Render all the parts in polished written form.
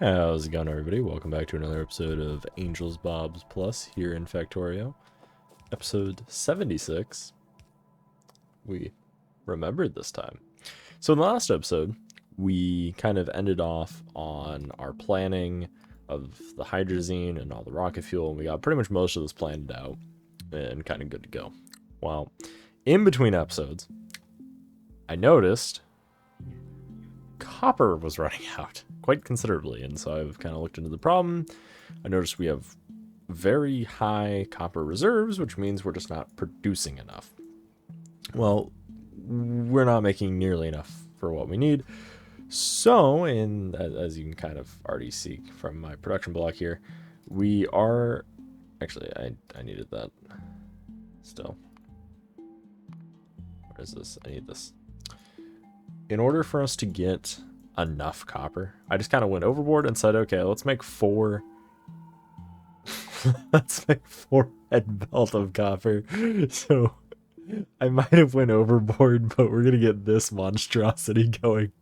How's it going, everybody? Welcome back to another episode of AngelsBobs Plus here in Factorio. Episode 76. We remembered this time. So in the last episode, we kind of ended off on our planning of the hydrazine and all the rocket fuel, and we got pretty much most of this planned out and kind of good to go. Well, in between episodes, I noticed copper was running out quite considerably, and so I've kind of looked into the problem. I noticed we have very high copper reserves, which means we're just not producing enough. Well, we're not making nearly enough for what we need. So, and as you can kind of already see from my production block here, we are actually I needed that still. Where is this? I need this. In order for us to get enough copper, I just kind of went overboard and said, okay, let's make four head belt of copper. So I might have went overboard, but we're gonna get this monstrosity going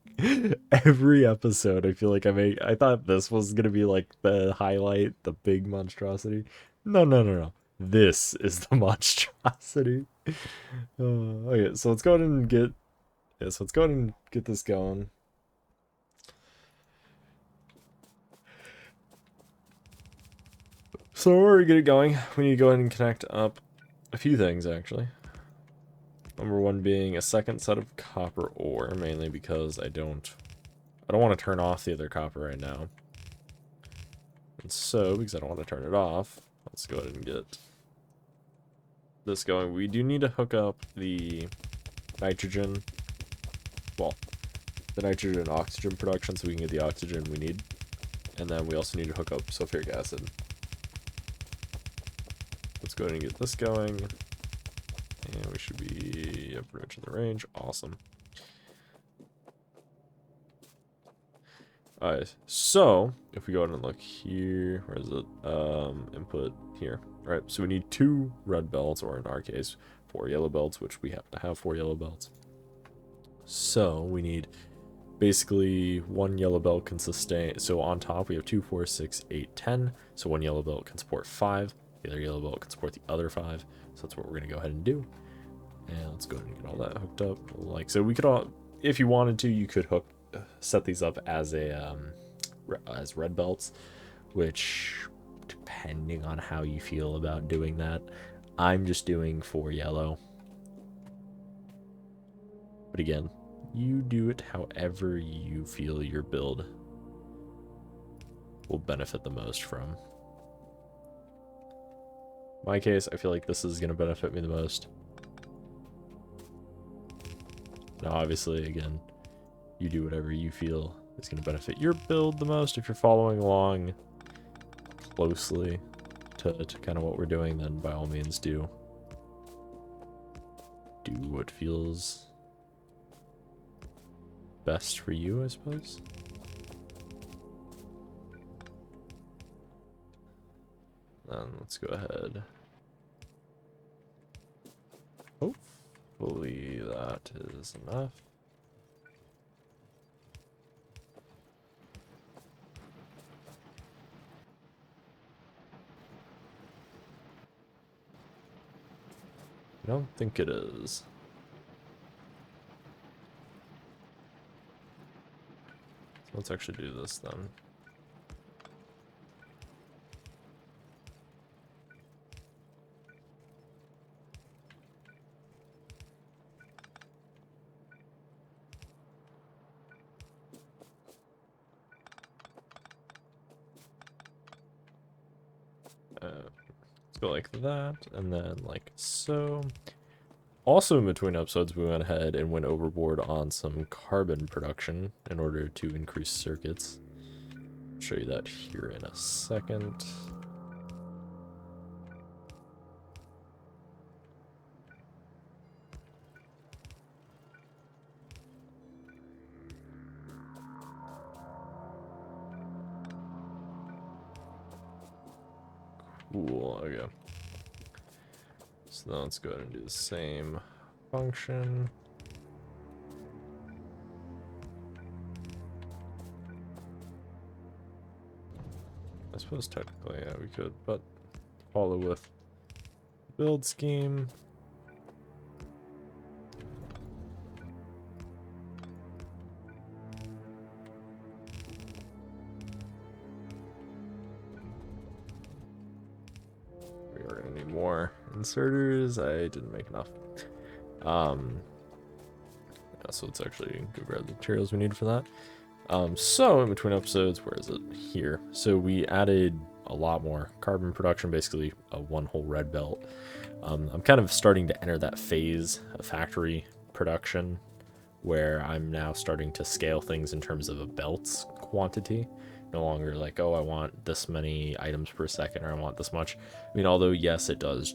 every episode. I feel like I thought this was gonna be like the highlight, the big monstrosity. No. This is the monstrosity. Okay, so let's go ahead and get this going. So in order to get it going, we need to go ahead and connect up a few things, actually. Number one being a second set of copper ore, mainly because I don't want to turn off the other copper right now. And so, because I don't want to turn it off, let's go ahead and get this going. We do need to hook up the nitrogen, well, the nitrogen and oxygen production so we can get the oxygen we need. And then we also need to hook up sulfuric acid. Let's go ahead and get this going. And we should be pretty much in the range. Awesome. Alright, so if we go ahead and look here, where is it? Input here. Alright, so we need 2 red belts, or in our case, 4 yellow belts, which we happen to have 4 yellow belts. So we need basically 1 yellow belt can sustain. So on top we have 2, 4, 6, 8, 10. So 1 yellow belt can support 5. The other yellow belt can support the other 5. So that's what we're going to go ahead and do. And let's go ahead and get all that hooked up. Like, so we could all, if you wanted to, you could set these up as as red belts, which, depending on how you feel about doing that, I'm just doing 4 yellow. But again, you do it however you feel your build will benefit the most from. In my case, I feel like this is going to benefit me the most. Now, obviously, again, you do whatever you feel is going to benefit your build the most. If you're following along closely to kind of what we're doing, then by all means do what feels best for you, I suppose. Then let's go ahead. Hopefully that is enough. I don't think it is. So let's actually do this then. Let's go like that, and then like so. Also, in between episodes, we went ahead and went overboard on some carbon production in order to increase circuits. I'll show you that here in a second. Cool, okay. So now let's go ahead and do the same function. I suppose technically, yeah, we could, but follow with build scheme. We are gonna need more inserters. I didn't make enough. Yeah, so let's actually go grab the materials we need for that. So in between episodes, where is it? Here. So we added a lot more carbon production, basically a one whole red belt. I'm kind of starting to enter that phase of factory production where I'm now starting to scale things in terms of a belt's quantity. No longer like, oh, I want this many items per second, or I want this much. I mean, although yes, it does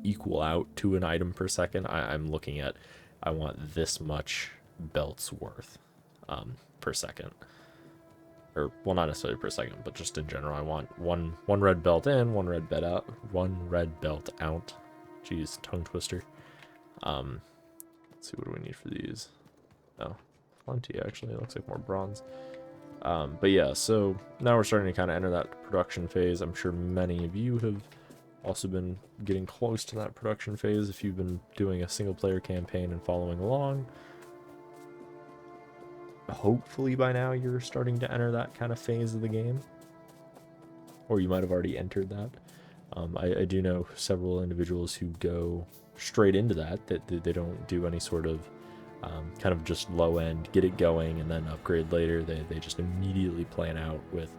equal out to an item per second, I'm looking at, I want this much belts worth per second. Or, well, not necessarily per second, but just in general, I want one red belt in, one red belt out, Jeez, tongue twister. Let's see, what do we need for these? Oh, plenty actually. It looks like more bronze. But yeah, so now we're starting to kind of enter that production phase. I'm sure many of you have also been getting close to that production phase if you've been doing a single player campaign and following along. Hopefully by now you're starting to enter that kind of phase of the game, or you might have already entered that. I do know several individuals who go straight into that they don't do any sort of kind of just low end, get it going, and then upgrade later. They just immediately plan out with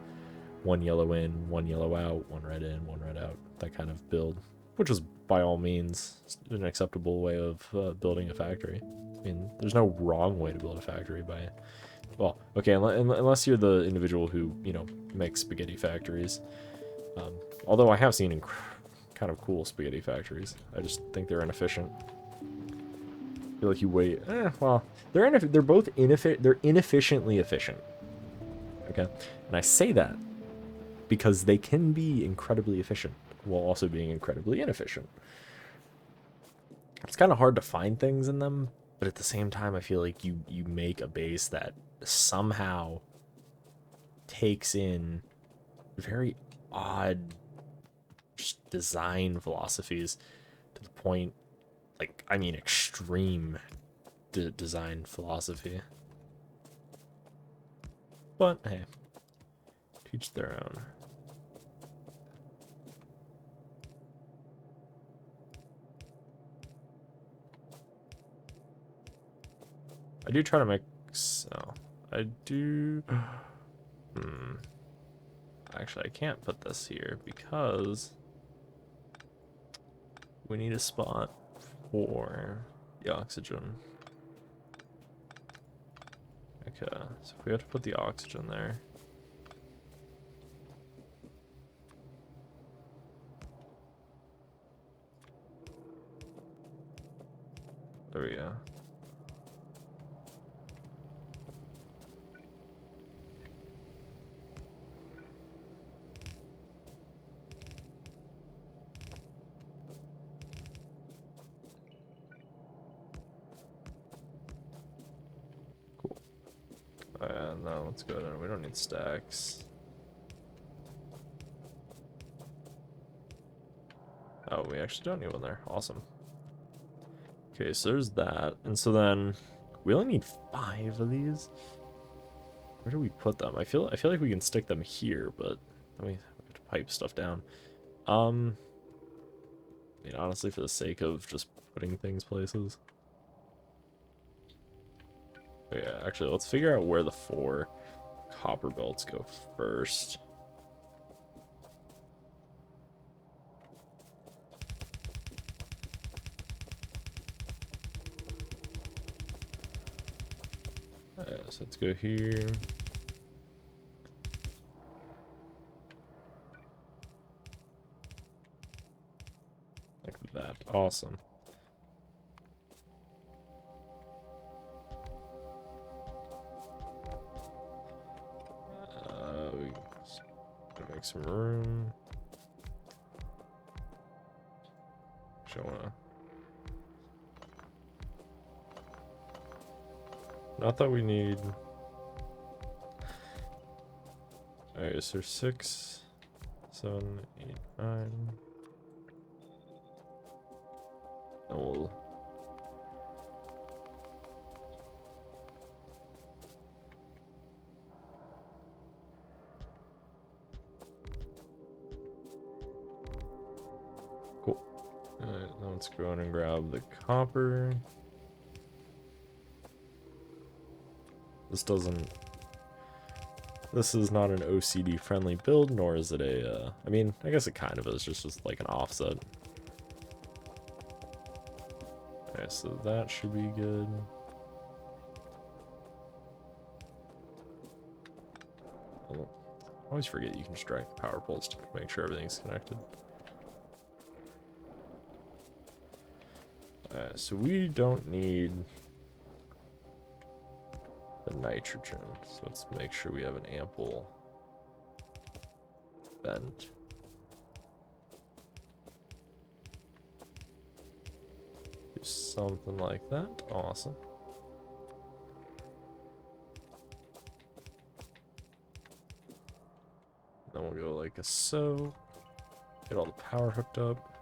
one yellow in, one yellow out, one red in, one red out, that kind of build, which is by all means an acceptable way of building a factory. I mean, there's no wrong way to build a factory by, well, okay, unless you're the individual who, you know, makes spaghetti factories. Although I have seen kind of cool spaghetti factories. I just think they're inefficient. I feel like you wait. Well, they're both inefficient. They're inefficiently efficient. Okay, and I say that because they can be incredibly efficient while also being incredibly inefficient. It's kind of hard to find things in them, but at the same time, I feel like you make a base that somehow takes in very odd just design philosophies to the point, like, I mean, extreme design philosophy. But hey, teach their own. I do try to make, so I do. Actually, I can't put this here because we need a spot for the oxygen. Okay, so if we have to put the oxygen there. There we go. Cool. Now let's go down. We don't need stacks. Oh, we actually don't need one there. Awesome. Okay, so there's that. And so then we only need 5 of these. Where do we put them? I feel like we can stick them here, but we have to pipe stuff down. I mean, honestly, for the sake of just putting things places. But yeah, actually, let's figure out where the 4 copper belts go first. So let's go here. Like that. Awesome. We gotta make some room. Actually, I wanna. Not that we need. Alright, so 6. 7, 8, 9. And we'll cool. Alright, now let's go in and grab the copper. This is not an OCD friendly build, nor is it a, I mean, I guess it kind of is, just like an offset. Okay, so that should be good. I always forget you can just drag the power poles to make sure everything's connected. So we don't need the nitrogen, so let's make sure we have an ample vent. Do something like that. Awesome. Then we'll go like so. Get all the power hooked up.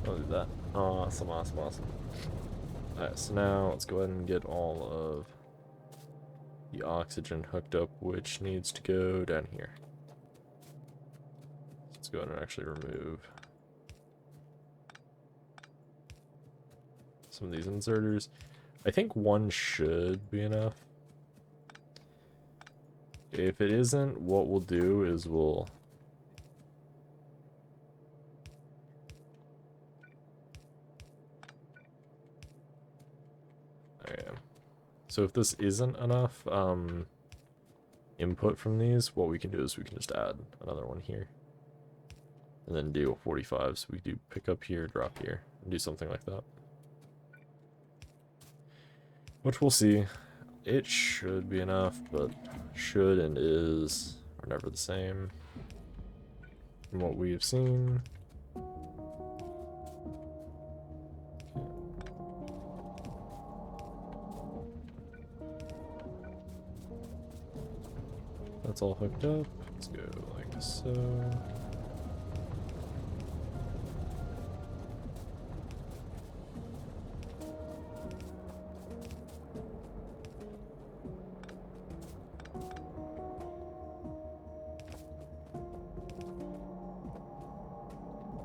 I'll do that. Awesome, awesome, awesome. Alright, so now let's go ahead and get all of the oxygen hooked up, which needs to go down here. Let's go ahead and actually remove some of these inserters. I think one should be enough. If it isn't, what we'll do is we'll so if this isn't enough input from these, what we can do is we can just add another one here. And then do a 45, so we do pick up here, drop here, and do something like that. Which we'll see. It should be enough, but should and is are never the same from what we have seen. That's all hooked up. Let's go like so.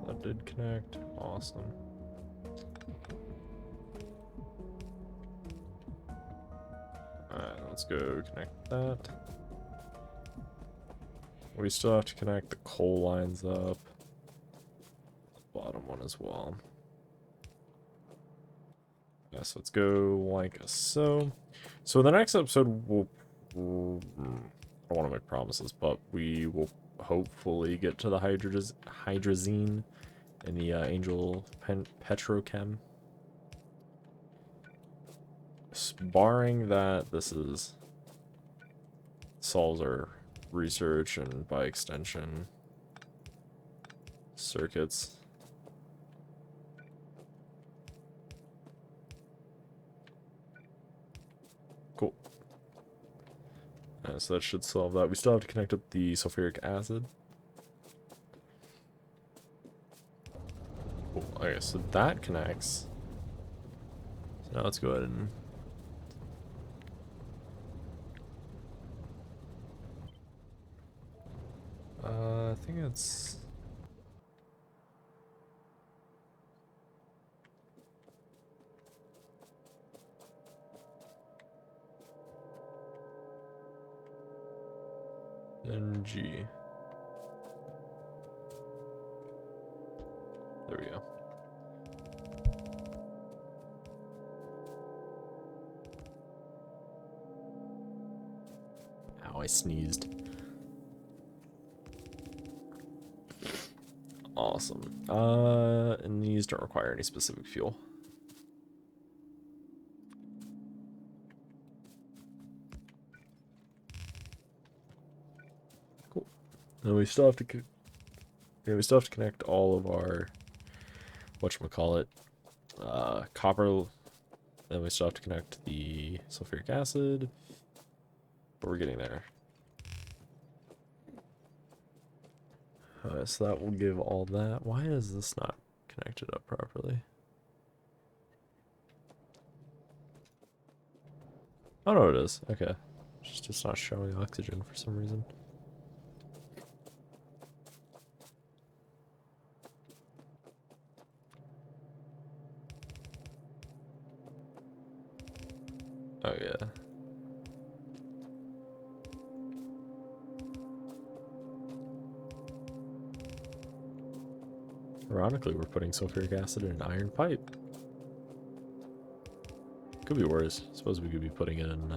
That did connect. Awesome. Alright, let's go connect that. We still have to connect the coal lines up. Bottom one as well. Yeah, so let's go like so. So in the next episode, we'll I don't want to make promises, but we will hopefully get to the hydrazine and the Angel PetroChem. Barring that, this solves our research and by extension circuits. Cool. So that should solve that. We still have to connect up the sulfuric acid. Cool. Okay, so that connects. So now let's go ahead and I think it's NG. There we go. Ow, I sneezed. Awesome. And these don't require any specific fuel. Cool. And we still have to connect all of our whatchamacallit, copper. Then we still have to connect the sulfuric acid. But we're getting there. So that will give all that. Why is this not connected up properly? Oh no, it is. Okay. It's just not showing oxygen for some reason. Oh yeah. Ironically, we're putting sulfuric acid in an iron pipe. Could be worse. I suppose we could be putting it in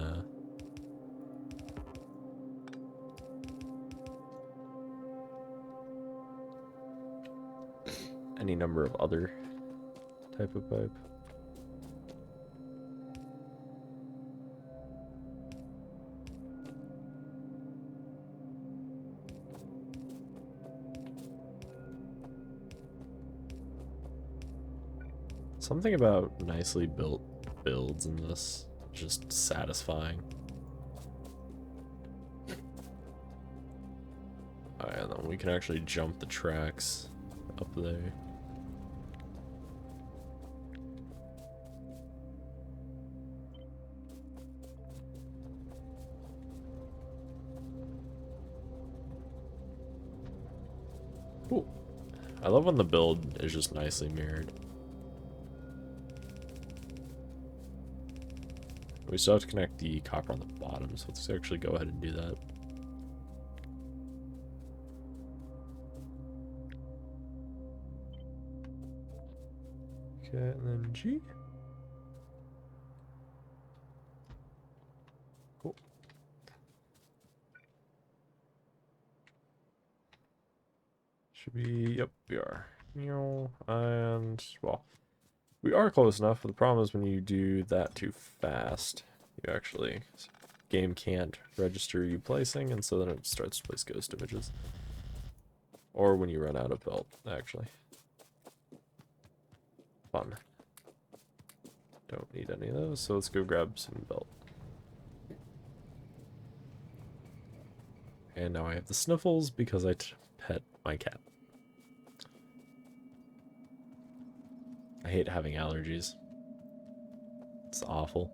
any number of other type of pipe. Something about nicely built builds in this just satisfying. Alright, and then we can actually jump the tracks up there. Ooh. I love when the build is just nicely mirrored. We still have to connect the copper on the bottom, so let's actually go ahead and do that. Okay, and then G. Cool. Should be, yep, we are. And, well, we are close enough, but the problem is when you do that too fast, you actually, game can't register you placing, and so then it starts to place ghost images. Or when you run out of belt, actually. Fun. Don't need any of those, so let's go grab some belt. And now I have the sniffles because I pet my cat. I hate having allergies. It's awful.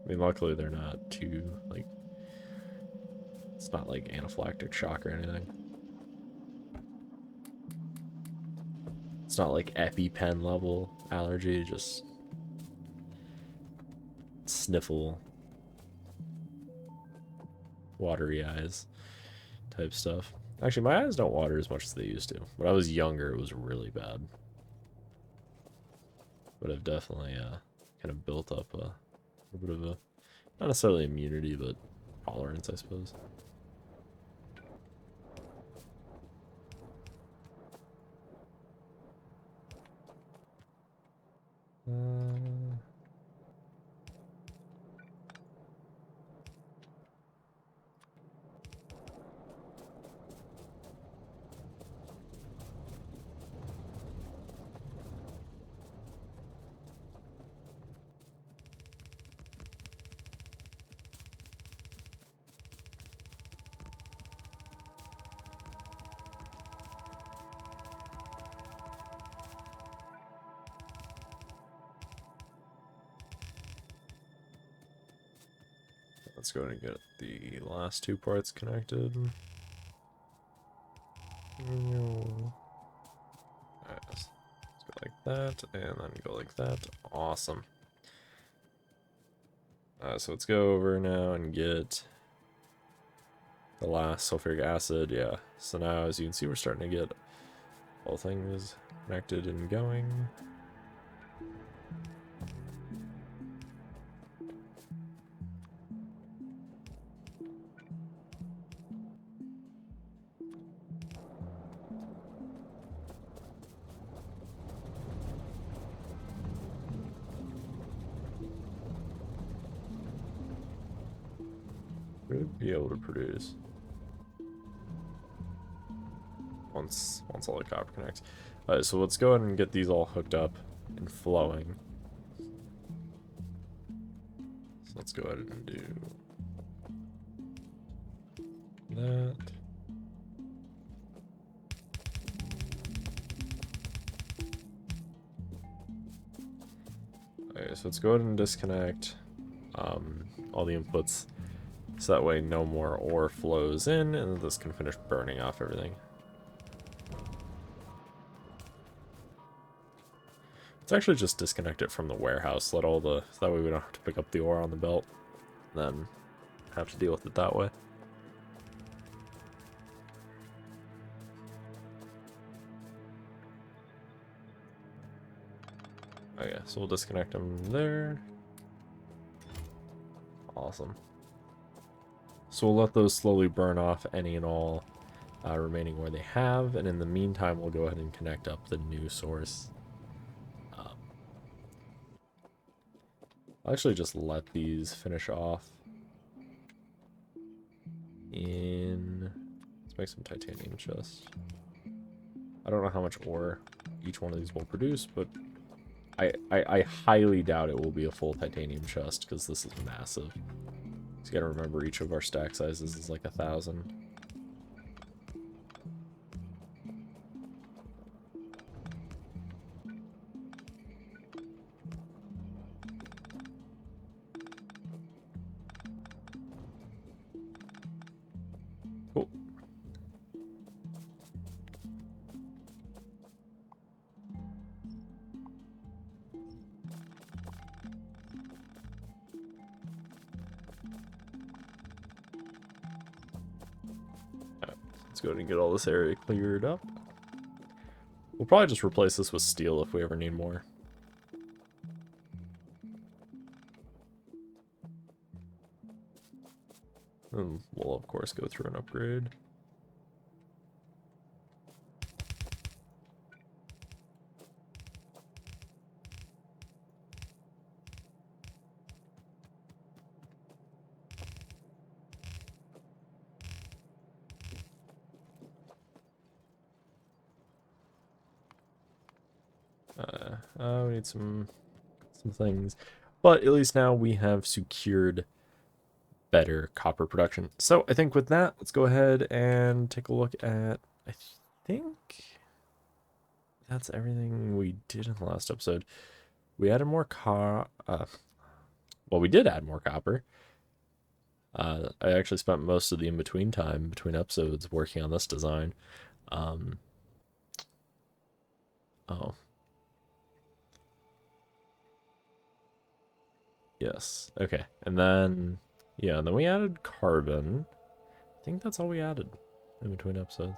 I mean, luckily they're not too, like, it's not like anaphylactic shock or anything. It's not like EpiPen level allergy, just sniffle, watery eyes type stuff. Actually, my eyes don't water as much as they used to. When I was younger, it was really bad. But I've definitely kind of built up a bit of a, not necessarily immunity, but tolerance, I suppose. Let's go ahead and get the last two parts connected. Alright, let's go like that, and then go like that. Awesome. So let's go over now and get the last sulfuric acid. Yeah, so now as you can see, we're starting to get all things connected and going. Should be able to produce once all the copper connects. So let's go ahead and get these all hooked up and flowing. So let's go ahead and do that. Okay, so let's go ahead and disconnect all the inputs, so that way no more ore flows in, and this can finish burning off everything. Let's actually just disconnect it from the warehouse, so that way we don't have to pick up the ore on the belt, then have to deal with it that way. Okay, so we'll disconnect them there. Awesome. So we'll let those slowly burn off any and all remaining where they have, and in the meantime we'll go ahead and connect up the new source. I'll actually just let these finish off. Let's make some titanium chests. I don't know how much ore each one of these will produce, but I highly doubt it will be a full titanium chest, because this is massive. So you gotta remember, each of our stack sizes is like 1,000. Cool. Let's go ahead and get all this area cleared up. We'll probably just replace this with steel if we ever need more. And we'll of course go through an upgrade. We need some things, but at least now we have secured better copper production. So I think with that, let's go ahead and take a look at, I think that's everything we did in the last episode. We added more well, we did add more copper. I actually spent most of the in-between time between episodes working on this design. Oh. Yes. Okay. And then, yeah, and then we added carbon. I think that's all we added in between episodes.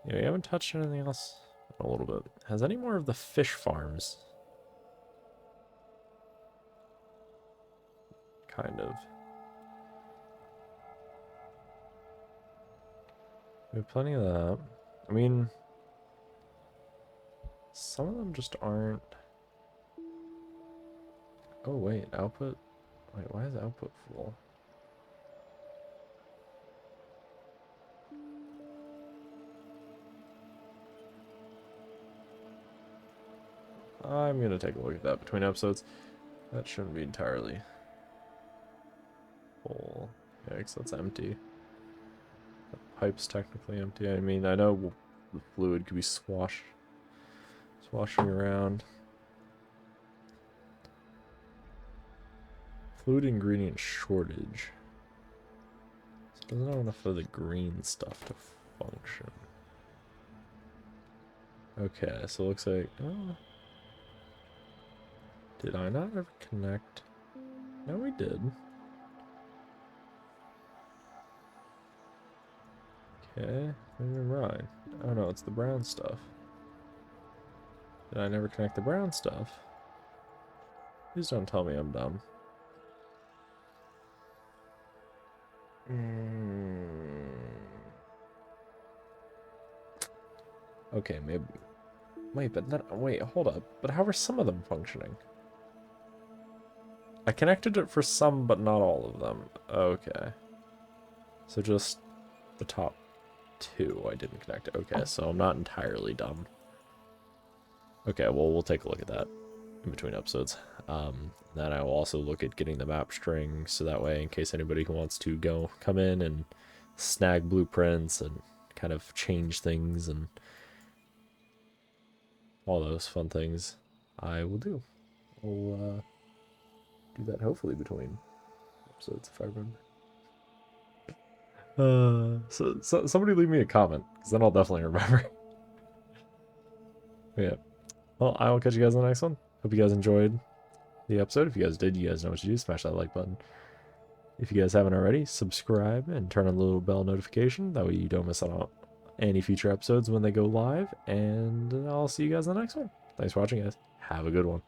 Yeah, we haven't touched anything else in a little bit. Has any more of the fish farms? Kind of. We have plenty of that. I mean, some of them just aren't. Oh, wait, output? Wait, why is output full? I'm gonna take a look at that between episodes. That shouldn't be entirely full. Yeah, because that's empty. The pipe's technically empty. I mean, I know the fluid could be swashing around. Fluid ingredient shortage. So doesn't have enough of the green stuff to function. Okay, so it looks like... Oh, did I not ever connect? No, we did. Okay, maybe I'm right. Oh no, it's the brown stuff. Did I never connect the brown stuff? Please don't tell me I'm dumb. Okay, maybe. Wait, but then, wait, hold up. But how are some of them functioning? I connected it for some, but not all of them. Okay. So just the top two I didn't connect. Okay, so I'm not entirely dumb. Okay, well, we'll take a look at that. in between episodes. Then I will also look at getting the map string, so that way, in case anybody who wants to come in and snag blueprints and kind of change things and all those fun things, I will do. I'll do that hopefully between episodes if I remember. So somebody leave me a comment, because then I'll definitely remember. Yeah. Well, I will catch you guys in the next one. Hope you guys enjoyed the episode. If you guys did, you guys know what to do. Smash that like button. If you guys haven't already, subscribe and turn on the little bell notification. That way you don't miss out on any future episodes when they go live. And I'll see you guys in the next one. Thanks for watching, guys. Have a good one.